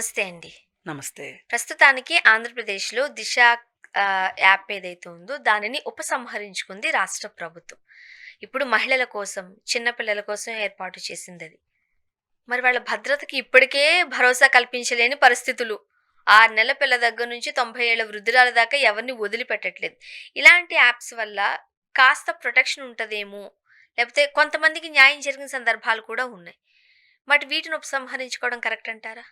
నమస్తే అండి. నమస్తే. ప్రస్తుతానికి ఆంధ్రప్రదేశ్‌లో దిశ యాప్ ఏదైతే ఉందో దానిని ఉపసంహరించుకుంది రాష్ట్ర ప్రభుత్వం. ఇప్పుడు మహిళల కోసం, చిన్న పిల్లల కోసం ఏర్పాటు చేసిందది. మరి వాళ్ళ భద్రతకి ఇప్పటికే భరోసా కల్పించలేని పరిస్థితులు. 6 నెలల పిల్ల దగ్గర నుంచి 90 ఏళ్ల వృద్ధురాల దాకా ఎవరిని వదిలిపెట్టట్లేదు. ఇలాంటి యాప్స్ వల్ల కాస్త ప్రొటెక్షన్ ఉంటదేమో! లేకపోతే కొంతమందికి న్యాయం జరిగిన సందర్భాలు కూడా ఉన్నాయి. బట్ వీటిని ఉపసంహరించుకోవడం కరెక్ట్ అంటారా?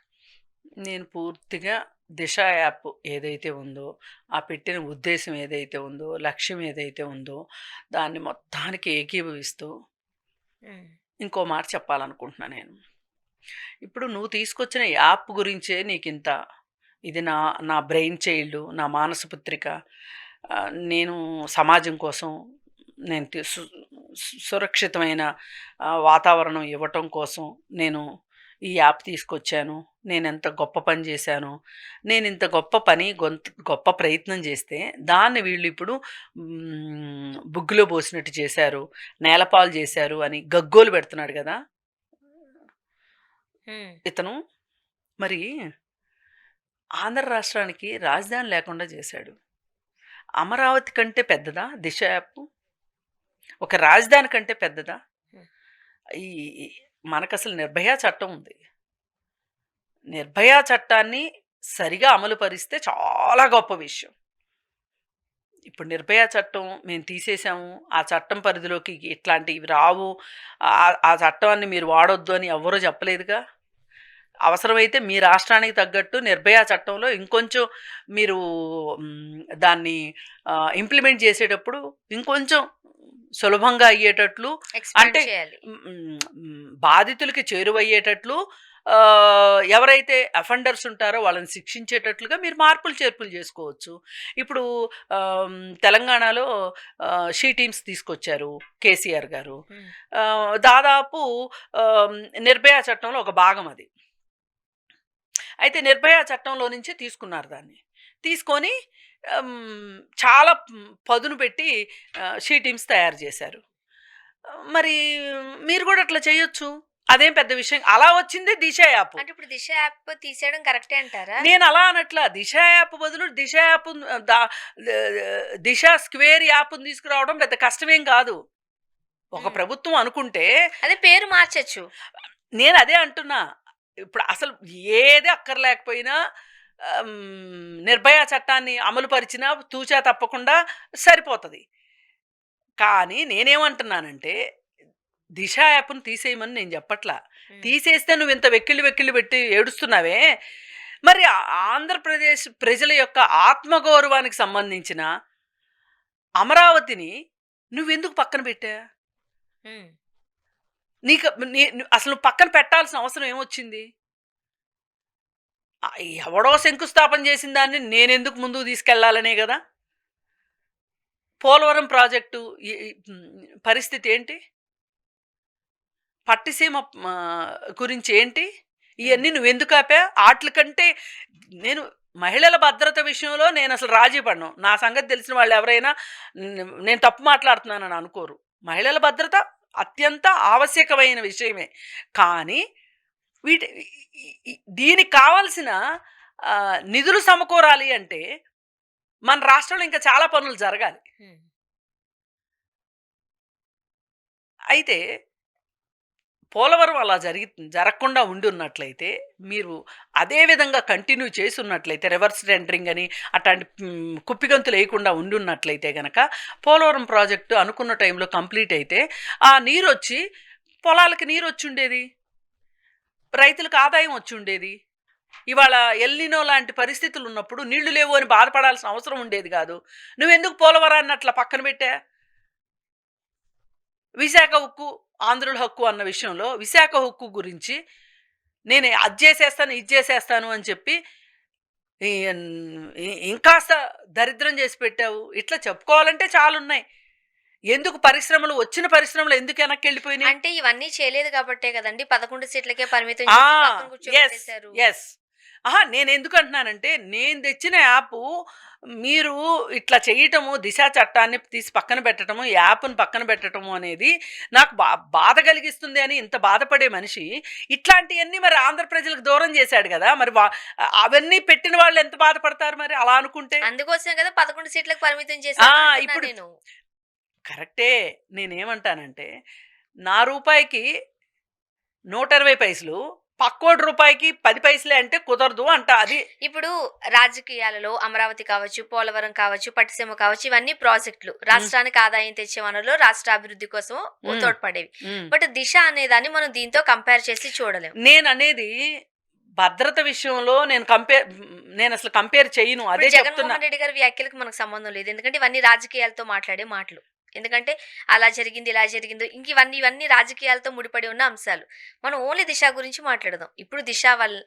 నేను పూర్తిగా దిశ యాప్ ఏదైతే ఉందో, ఆ పెట్టిన ఉద్దేశ్యం ఏదైతే ఉందో, లక్ష్యం ఏదైతే ఉందో, దాన్ని మొత్తానికి ఏకీభవిస్తూ హ్మ్. ఇంకో మాట చెప్పాలనుకుంటున్నా నేను. ఇప్పుడు నువ్వు తీసుకొచ్చిన యాప్ గురించే నీకింత ఇది నా బ్రెయిన్ చైల్డ్, నా మానసపుత్రిక. నేను సమాజం కోసం నేను సురక్షితమైన వాతావరణం ఇవ్వటం కోసం నేను ఈ యాప్ తీసుకొచ్చాను. నేనెంత గొప్ప పని చేశాను. నేనింత గొప్ప పని, గొప్ప ప్రయత్నం చేస్తే దాన్ని వీళ్ళిప్పుడు బుగ్గిలో పోసినట్టు చేశారు, నేలపాలు చేశారు అని గగ్గోలు పెడుతున్నాడు కదా హ్మ్. ఇతను. మరి ఆంధ్ర రాష్ట్రానికి రాజధాని లేకుండా చేశాడు. అమరావతి కంటే పెద్దదా దిశ యాప్? ఒక రాజధాని కంటే పెద్దదా? హ్మ్. ఈ మనకసలు నిర్భయ చట్టం ఉంది. నిర్భయ చట్టాన్ని సరిగా అమలు పరిస్తే చాలా గొప్ప విషయం. ఇప్పుడు నిర్భయ చట్టం మేము తీసేసాము, ఆ చట్టం పరిధిలోకి ఇట్లాంటివి రావు, ఆ చట్టాన్ని మీరు వాడొద్దు అని ఎవరూ చెప్పలేదుగా. అవసరమైతే మీ రాష్ట్రానికి తగ్గట్టు నిర్భయ చట్టంలో ఇంకొంచెం మీరు దాన్ని ఇంప్లిమెంట్ చేసేటప్పుడు ఇంకొంచెం సులభంగా అయ్యేటట్లు, ఎక్స్‌పాండ్ అంటే చేయాలి. బాధితులకి చేరువయ్యేటట్లు, ఎవరైతే అఫెండర్స్ ఉంటారో వాళ్ళని శిక్షించేటట్లుగా మీరు మార్పులు చేర్పులు చేసుకోవచ్చు. ఇప్పుడు తెలంగాణలో షీ టీమ్స్ తీసుకొచ్చారు కేసీఆర్ గారు. హ్మ్. దాదాపు నిర్భయ చట్టంలో ఒక భాగం అది. అయితే నిర్భయ చట్టంలో నుంచి తీసుకున్నారు దాన్ని. తీసుకొని చాలా పదును పెట్టి షీ టీమ్స్ తయారు చేశారు. మరి మీరు కూడా అట్లా చేయొచ్చు. అదేం పెద్ద విషయం. అలా వచ్చిందే దిశ యాప్. అంటే ఇప్పుడు దిశ యాప్ తీసేయడం కరెక్టే అంటారా? నేను అలా అనట్లా. దిశ యాప్ బదులు దిశ యాప్, దిశ స్క్వేర్ యాప్ని తీసుకురావడం పెద్ద కష్టమేం కాదు. ఒక ప్రభుత్వం అనుకుంటే అదే పేరు మార్చొచ్చు. నేను అదే అంటున్నా. ఇప్పుడు అసలు ఏది అక్కర్లేకపోయినా నిర్భయ చట్టాన్ని అమలు పరిచినా తూచా తప్పకుండా సరిపోతుంది. కానీ నేనేమంటున్నానంటే దిశ యాప్ను తీసేయమని నేను చెప్పట్లా. తీసేస్తే నువ్వు ఇంత వెక్కిళ్ళు పెట్టి ఏడుస్తున్నావే. మరి ఆంధ్రప్రదేశ్ ప్రజల యొక్క ఆత్మగౌరవానికి సంబంధించిన అమరావతిని నువ్వెందుకు పక్కన పెట్టా? నీకు అసలు పక్కన పెట్టాల్సిన అవసరం ఏమొచ్చింది? ఎవడో శంకుస్థాపన చేసిన దాన్ని నేనెందుకు ముందుకు తీసుకెళ్లాలనే కదా. పోలవరం ప్రాజెక్టు పరిస్థితి ఏంటి? పట్టిసీమ గురించి ఏంటి? ఇవన్నీ నువ్వెందుకు ఆపా? ఆటల కంటే నేను మహిళల భద్రత విషయంలో నేను అసలు రాజీ పడను. నా సంగతి తెలిసిన వాళ్ళు ఎవరైనా నేను తప్పు మాట్లాడుతున్నానని అనుకోరు. మహిళల భద్రత అత్యంత ఆవశ్యకమైన విషయమే. కానీ దీనికి కావాల్సిన నిధులు సమకూరాలి అంటే మన రాష్ట్రంలో ఇంకా చాలా పనులు జరగాలి. అయితే పోలవరం అలా జరగకుండా ఉండి ఉన్నట్లయితే, మీరు అదే విధంగా కంటిన్యూ చేసి ఉన్నట్లయితే, రివర్స్ టెండరింగ్ అని అట్లాంటి కుప్పిగంతులు వేయకుండా ఉండి ఉన్నట్లయితే కనుక పోలవరం ప్రాజెక్టు అనుకున్న టైంలో కంప్లీట్ అయితే ఆ నీరు వచ్చి పొలాలకి నీరు వచ్చి ఉండేది, రైతులకు ఆదాయం వచ్చి ఉండేది. ఇవాళ ఎల్నినో లాంటి పరిస్థితులు ఉన్నప్పుడు నీళ్లు లేవు అని బాధపడాల్సిన అవసరం ఉండేది కాదు. నువ్వెందుకు పోలవరాన్ని అట్లా పక్కన పెట్టా? విశాఖ ఉక్కు ఆంధ్రుల హక్కు అన్న విషయంలో విశాఖ హక్కు గురించి నేను అది చేసేస్తాను ఇది చేసేస్తాను అని చెప్పి ఇంకాస్త దరిద్రం చేసి పెట్టావు. ఇట్లా చెప్పుకోవాలంటే చాలా ఉన్నాయి. ఎందుకు పరిశ్రమలు వచ్చిన పరిశ్రమలు ఎందుకు వెనక్కి వెళ్ళిపోయినాయి? అంటే ఇవన్నీ చేయలేదు కాబట్టే కదండి 11 సీట్లకే పరిమితం చేసి. అహా! నేనెందుకు అంటున్నానంటే, నేను తెచ్చిన యాపు మీరు ఇట్లా చేయటము, దిశ చట్టాన్ని తీసి పక్కన పెట్టటము, ఈ యాప్‌ని పక్కన పెట్టటము అనేది నాకు బాధ కలిగిస్తుంది అని ఇంత బాధపడే మనిషి, ఇట్లాంటియన్నీ మరి ఆంధ్ర ప్రజలకు దూరం చేశాడు గదా! మరి అవన్నీ పెట్టిన వాళ్ళు ఎంత బాధపడతారు మరి అలా అనుకుంటే? అందుకోసమే కదా 11 సీట్లకు పరిమితం ఆ! చేశారు అంటున్నా ఇప్పుడు నేను. కరెక్టే. నేనేమంటానంటే, నా రూపాయికి 120 పైసలు, పక్కోడి రూపాయికి 10 పైసలే అంటే కుదరదు అంట. అది ఇప్పుడు రాజకీయాలలో అమరావతి కావచ్చు, పోలవరం కావచ్చు, పట్టిసీమ కావచ్చు ఇవన్నీ ప్రాజెక్టులు. హ్మ్. రాష్ట్రానికి ఆదాయం తెచ్చే వనరులు రాష్ట్ర అభివృద్ధి కోసం హ్మ్. తోడ్పడేవి. హ్మ్. బట్ దిశ అనేదాన్ని మనం దీంతో కంపేర్ చేసి చూడలేం. నేననేది భద్రత విషయంలో నేనసలు కంపేర్ చెయ్యను. ఇప్పుడు అదే చెప్తున్నా. జగన్మోహన్ రెడ్డి గారి వ్యాఖ్యలకు మనకు సంబంధం లేదు. ఎందుకంటే ఇవన్నీ రాజకీయాలతో మాట్లాడే మాటలు. ఎందుకంటే అలా జరిగింది, ఇలా జరిగిందో ఇవన్నీ రాజకీయాలతో ముడిపడి ఉన్న అంశాలు. మనం ఓన్లీ దిశ గురించి మాట్లాడదాం. ఇప్పుడు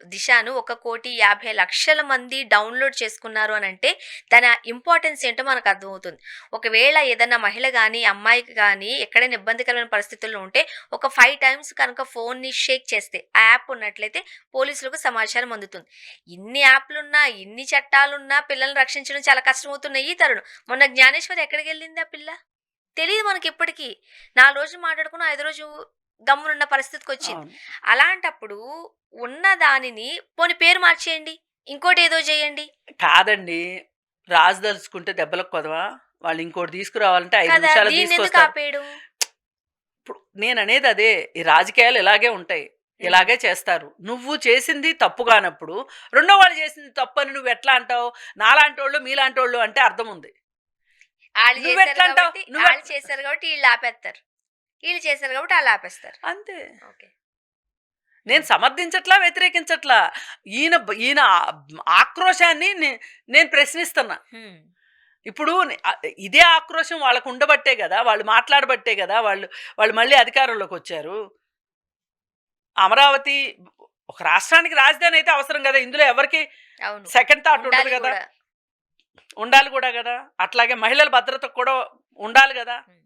దిశను 1,50,00,000 మంది డౌన్‌లోడ్ చేసుకున్నారు అనంటే దాని ఇంపార్టెన్స్ ఏంటో మనకు అర్థమవుతుంది. ఒకవేళ ఏదన్నా మహిళ గాని, అమ్మాయికి గాని ఎక్కడైనా ఇబ్బందికరమైన పరిస్థితుల్లో ఉంటే ఒక 5 టైమ్స్ కనుక ఫోన్‌ని షేక్ చేస్తే ఆ యాప్ ఉన్నట్లయితే పోలీసులకు సమాచారం అందుతుంది. ఇన్ని యాప్‌లున్నా, ఇన్ని చట్టాలున్నా పిల్లల్ని రక్షించడం చాలా కష్టమవుతున్న ఈ తరుణం. మొన్న జ్ఞానేశ్వరి ఎక్కడికెళ్ళింది ఆ పిల్ల? తెలీదు మనకిప్పటికి. 4 రోజులు మాట్లాడుకున్న, 5 రోజు గమ్మునున్న పరిస్థితికొచ్చింది. అవును. అలాంటప్పుడు ఉన్న దానిని పోనీ పేరు మార్చేయండి. ఇంకోటేదో జేయండి. కాదండి. రాజుదలుచుకుంటే దెబ్బలకు కొదవా? వాళ్ళు ఇంకోటి తీసుకురావాలంటే 5 కదా! నిమిషాల్లో దీన్నెందుకు తీసుకొస్తారు. ఆపేయడం? ఇప్పుడు నేననేది అదే. ఈ రాజకీయాలు ఇలాగే ఉంటాయి. హ్మ్. ఇలాగే చేస్తారు. నువ్వు చేసింది తప్పు కానప్పుడు, రెండో వాళ్ళు చేసింది తప్పని నువ్వెట్లా అంటావు? నాలాంటోళ్ళు, మీలాంటోళ్ళు అంటే అర్థముంది. చేశారు నువ్వెట్లా అంటావు? కాబట్టి ఆళ్ళు చేశారు కాబట్టి ఈళ్ళాపేత్తారు. ఈళ్ళు చేశారు కాబట్టి ఆళ్ళాపేస్తారు. అంతే. ఓకే. నేను సమర్థించట్లా, వ్యతిరేకించట్లా. ఈయన ఆక్రోశాన్ని నేను ప్రశ్నిస్తున్నా. హ్మ్. ఇప్పుడు ఇదే ఆక్రోశం వాళ్ళకుండబట్టే గదా! వాళ్ళు మాట్లాడబట్టే గదా! వాళ్ళు మళ్ళీ అధికారంలోకొచ్చారు. అమరావతి ఒక రాష్ట్రానికి రాజధాని అయితే అవసరం గదా! ఇందులో ఎవరికీ అవును. సెకండ్ థాట్ ఉండదు ఉండాలి గదా! గూడా. ఉండాలి గూడా గదా! అట్లాగే మహిళల భద్రతకు కూడా ఉండాలి గదా! హ్మ్.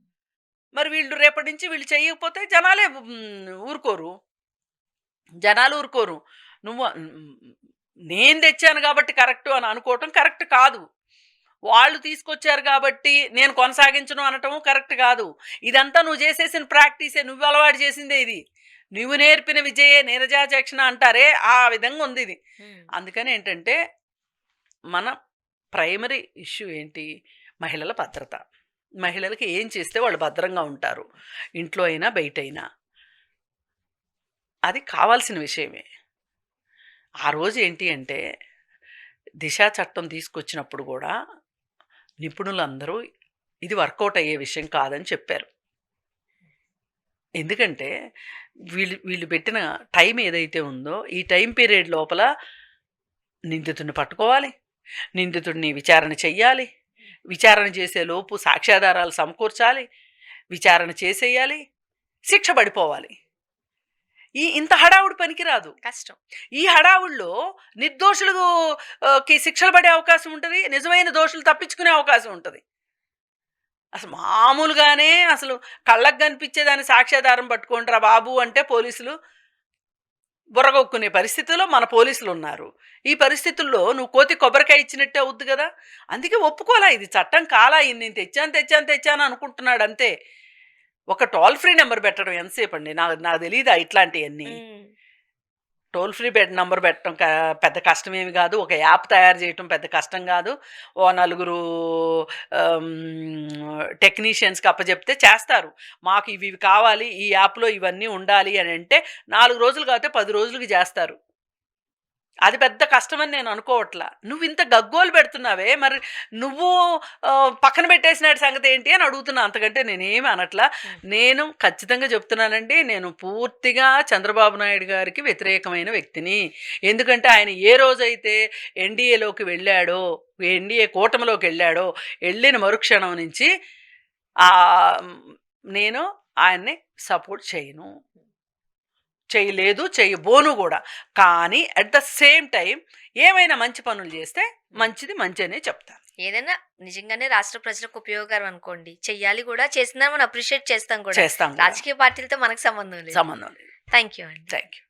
మరి వీళ్ళు రేపటి నుంచి వీళ్ళు చెయ్యకపోతే జనాలే ఊరుకోరు. జనాలు ఊరుకోరు. నువ్వు నేను తెచ్చాను కాబట్టి కరెక్టు అని అనుకోవటం కరెక్ట్ కాదు. వాళ్ళు తీసుకొచ్చారు కాబట్టి నేను కొనసాగించను అనటం కరెక్ట్ కాదు. ఇదంతా నువ్వు చేసేసిన ప్రాక్టీసే. నువ్వు అలవాటు చేసిందే ఇది. నువ్వు నేర్పిన విజయే నీరజాచక్షణ అంటారే ఆ విధంగా ఉంది ఇది. హ్మ్. అందుకని ఏంటంటే మన ప్రైమరీ ఇష్యూ ఏంటి? మహిళల భద్రత. మహిళలకి ఏం చేస్తే వాళ్ళు భద్రంగా ఉంటారు. ఇంట్లో అయినా బయటైనా. అది కావాల్సిన విషయమే. ఆ రోజు ఏంటి అంటే దిశ చట్టం తీసుకొచ్చినప్పుడు గూడా నిపుణులందరూ ఇది వర్కౌట్ అయ్యే విషయం కాదని చెప్పారు. ఎందుకంటే వీళ్ళు పెట్టిన టైం ఏదైతే ఉందో ఈ టైం పీరియడ్ లోపల నిందితుడిని పట్టుకోవాలి. నిందితుడిని విచారణ చెయ్యాలి. విచారణ చేసే లోపు సాక్ష్యాధారాలు సమకూర్చాలి. విచారణ చేసేయాలి. శిక్ష పడిపోవాలి. ఇంత హడావుడి పనికిరాదు. కష్టం. ఈ హడావుడిలో నిర్దోషులు కి శిక్షలు పడే అవకాశం ఉంటది. నిజమైన దోషులు తప్పించుకునే అవకాశం ఉంటది. అసలు మామూలుగానే అసలు కళ్ళకు కనిపించేదాన్ని సాక్ష్యాధారం పట్టుకోండిరా బాబు అంటే పోలీసులు బుర్రగొక్కునే పరిస్థితిలో మన పోలీసులున్నారు. ఈ పరిస్థితుల్లో నువ్వు కోతి కొబ్బరికాయ ఇచ్చినట్టే అవుద్ది గదా! అందుకే ఒప్పుకోలా ఇది చట్టం కాలా. నేను తెచ్చాను అనుకుంటున్నాడు అంతే. ఒక టోల్ ఫ్రీ నంబర్ పెట్టడం ఎంతసేపండి? నాకు తెలీదా ఇట్లాంటియన్నీ. హ్మ్. టోల్ ఫ్రీ నంబర్ పెట్టడం పెద్ద కష్టమేమి కాదు. ఒక యాప్ తయారు చేయటం పెద్ద కష్టం కాదు. ఓ నలుగురు టెక్నీషియన్స్‌కి అప్పజెప్తే చేస్తారు. మాకు ఇవి కావాలి. ఈ యాప్‌లో ఇవన్నీ ఉండాలి అని అంటే 4 రోజులు కాకపోతే 10 రోజులకి చేస్తారు. అది పెద్ద కష్టమని నేను అనుకోవట్లా. నువ్వింత గగ్గోలు పెడుతున్నావే మరి నువ్వు పక్కన పెట్టేసినాటి సంగతి ఏంటి అని అడుగుతున్నా. అంతకంటే నేనేమి అనట్లా. హ్మ్. నేను ఖచ్చితంగా చెప్తున్నానండి. నేను పూర్తిగా చంద్రబాబు నాయుడు గారికి వ్యతిరేకమైన వ్యక్తిని. ఎందుకంటే ఆయన ఏ రోజైతే ఎన్డీఏలోకి వెళ్ళాడో, ఎన్డీఏ కూటమిలోకి వెళ్ళాడో, వెళ్ళిన మరుక్షణం నుంచి నేను ఆయన్ని సపోర్ట్ చేయను. చేయలేదు, చేయబోను కూడా. కానీ అట్ ద సేమ్ టైం ఏమైనా మంచి పనులు చేస్తే మంచి అనే చెప్తాను. ఏదైనా నిజంగానే రాష్ట్ర ప్రజలకు ఉపయోగకరం అనుకోండి. చెయ్యాలి కూడా. చేసిందని మనం అప్రిషియేట్ చేస్తాం కూడా. చేస్తాం కూడా. రాజకీయ పార్టీలతో మనకు సంబంధం లేదు. సంబంధం లేదు. థాంక్ యూ అండి. Thank you.